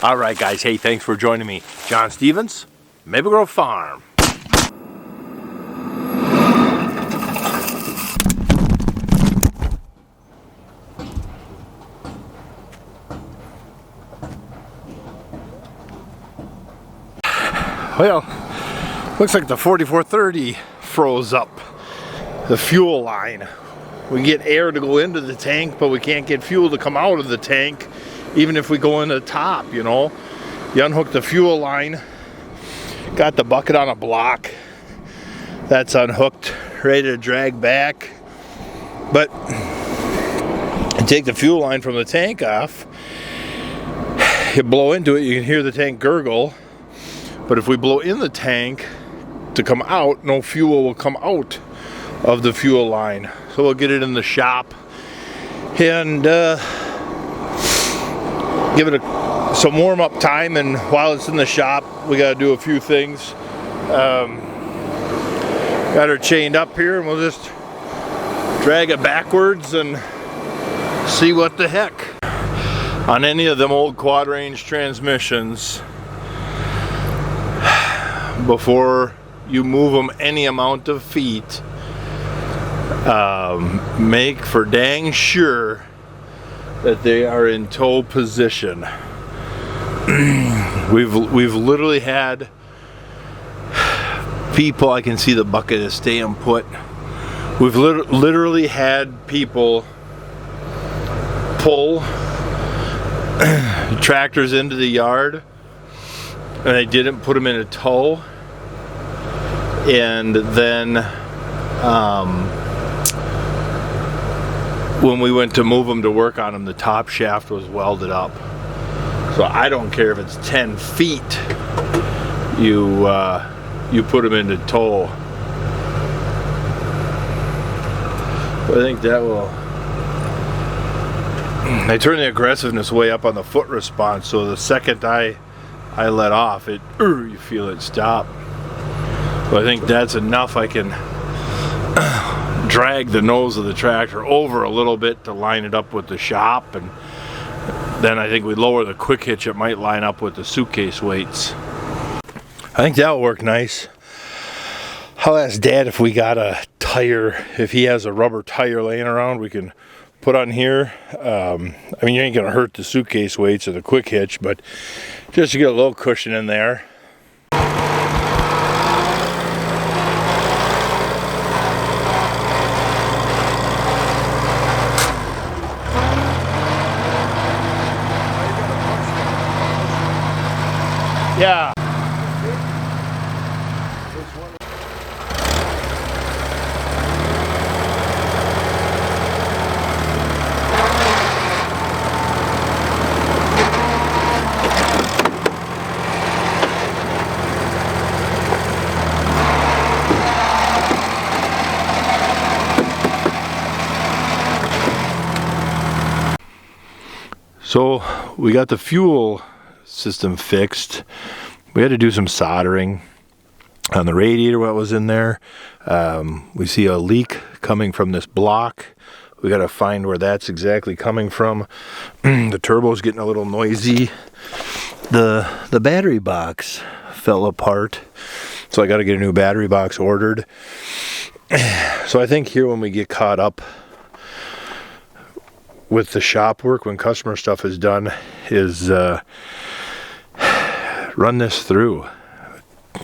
All right, guys. Hey, thanks for joining me. John Stevens, Maple Grove Farm. Well, looks like the 4430 froze up. The fuel line. We get air to go into the tank, but we can't get fuel to come out of the tank, even if we go in the top, you know. You unhook the fuel line, got the bucket on a block. That's unhooked, ready to drag back. But you take the fuel line from the tank off, you blow into it, you can hear the tank gurgle. But if we blow in the tank to come out, no fuel will come out of the fuel line. So we'll get it in the shop and give it some warm-up time. And while it's in the shop, we got to do a few things. Got her chained up here, and we'll just drag it backwards and see what the heck. On any of them old quad range transmissions, before you move them any amount of feet, make for dang sure that they are in tow position. We've literally had people, I can see the bucket is staying put. We've literally had people pull tractors into the yard and they didn't put them in a tow, and then when we went to move them to work on them, the top shaft was welded up. So I don't care if it's 10 feet, you put them into tow. I think that will. I turn the aggressiveness way up on the foot response, so the second I let off, you feel it stop. So I think that's enough. I can drag the nose of the tractor over a little bit to line it up with the shop, and then I think we lower the quick hitch, it might line up with the suitcase weights. I think that'll work nice. I'll ask Dad if we got a tire, if he has a rubber tire laying around we can put on here. I mean, you ain't gonna hurt the suitcase weights or the quick hitch, but just to get a little cushion in there. Yeah. So we got the fuel system fixed. We had to do some soldering on the radiator, what was in there. We see a leak coming from this block. We got to find where that's exactly coming from. The turbo's getting a little noisy. The battery box fell apart, so I got to get a new battery box ordered. So I think here when we get caught up with the shop work, when customer stuff is done, is run this through.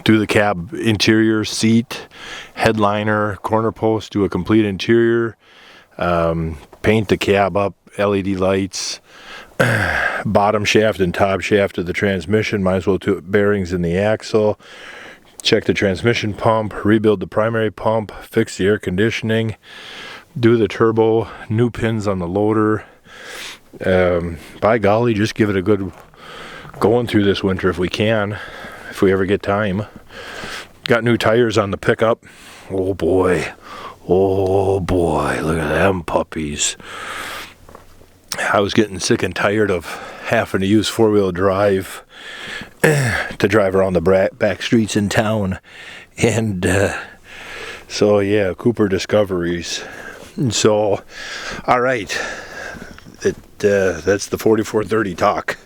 Do the cab interior, seat, headliner, corner post, do a complete interior, paint the cab up, LED lights, bottom shaft and top shaft of the transmission, might as well do bearings in the axle, check the transmission pump, rebuild the primary pump, fix the air conditioning, do the turbo, new pins on the loader. By golly, just give it a good going through this winter if we can, if we ever get time. Got new tires on the pickup. Oh boy, look at them puppies. I was getting sick and tired of having to use four-wheel drive to drive around the back streets in town, and so yeah, Cooper Discoveries. And so, all right, that's the 4430 talk.